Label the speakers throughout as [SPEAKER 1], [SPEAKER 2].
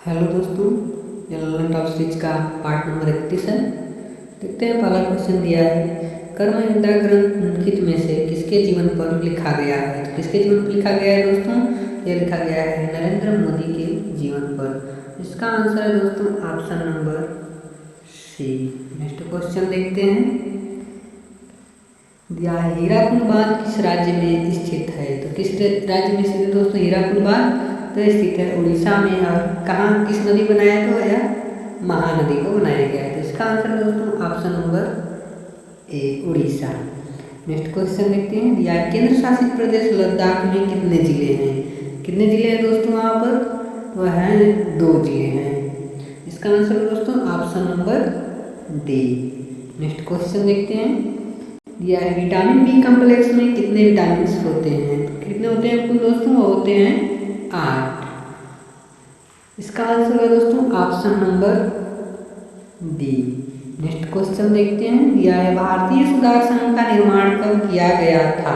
[SPEAKER 1] Hello दोस्तों, ये Lalan top series का पार्ट नंबर 31 है। देखते हैं, पहला क्वेश्चन दिया है, कर्म इंदा ग्रंथ निम्नलिखित में से किसके जीवन पर लिखा गया है। तो किसके जीवन पर लिखा गया है दोस्तों? ये लिखा गया है नरेंद्र मोदी के जीवन पर। इसका आंसर है दोस्तों option number C. Next question देखते हैं, हीराकुंड बांध किस राज्य में स्थित है। तो किस राज्य में स्थित है दोस्तों हीराकुंड बांध? तो स्थित है उड़ीसा में। और कहाँ, किस नदी बनाया तो यह महानदी को बनाया गया है। तो इसका आंसर है दोस्तों option number A, Orissa. Next question देखते हैं, या केंद्र शासित प्रदेश लद्दाख में कितने जिले हैं। कितने जिले हैं दोस्तों वहाँ पर? वह है 2 जिले हैं। इसका आंसर है दोस्तों option number D. Next question देखते हैं, या विटामिन बी कम्प्लेक्स में कितने विटामिन होते हैं। कितने होते हैं कुल दोस्तों? वो होते हैं 8। इसका आंसर है दोस्तों option number D. Next question देखते हैं, यह भारतीय सुधार संघ का निर्माण कब किया गया था।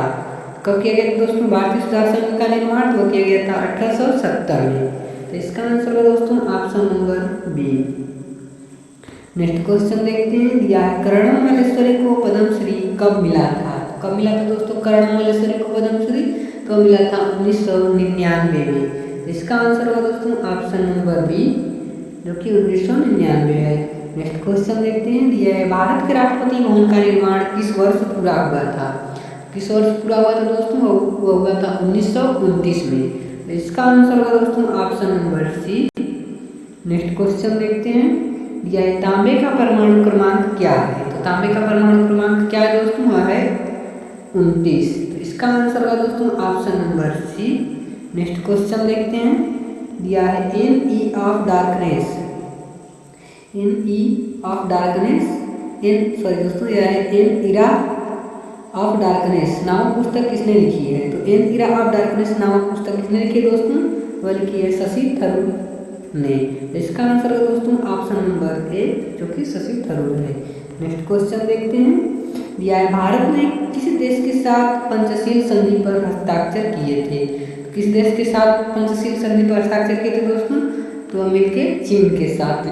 [SPEAKER 1] कब किया गया था दोस्तों भारतीय सुधार संघ का निर्माण? वो किया गया था 1870 में। तो इसका आंसर है दोस्तों option number B. Next question देखते हैं, यह कर्णम मल्लेश्वरी को पद्मश्री कब मिला था। कब मिला था दोस्तों कर्णम मल्लेश्वरी को पद्मश्री? तो मिला था 1999 में। इसका आंसर होगा दोस्तों ऑप्शन नंबर बी, जो कि 1999 है। नेक्स्ट क्वेश्चन देखते हैं, यह भारत के राष्ट्रपति भवन का निर्माण किस वर्ष पूरा हुआ था। किस वर्ष पूरा हुआ था दोस्तों? वो हुआ था 1929 में। तो इसका आंसर होगा दोस्तों option number C. Next question देखते हैं, यह तांबे का परमाणु क्रमांक क्या है। तो तांबे का परमाणु क्रमांक क्या है दोस्तों? वह है 29। तो इसका आंसर होगा दोस्तों option number C. Next question देखते हैं, दिया है एन ऑफ डार्कनेस। दोस्तों यह है एन इरा ऑफ डार्कनेस नामक पुस्तक किसने लिखी है। तो एन इरा ऑफ डार्कनेस नामक पुस्तक किसने लिखी है दोस्तों? वह लिखी है शशि थरूर ने। इसका आंसर है दोस्तों ऑप्शन नंबर ए, जो कि शशि थरूर है। नेक्स्ट क्वेश्चन देखते हैं, दिया है भारत ने किस देश के साथ पंचशील संधि पर हस्ताक्षर किए थे। किस देश के साथ पंचशील संधि पर हस्ताक्षर किए थे दोस्तों? तो मिलके चीन के साथ।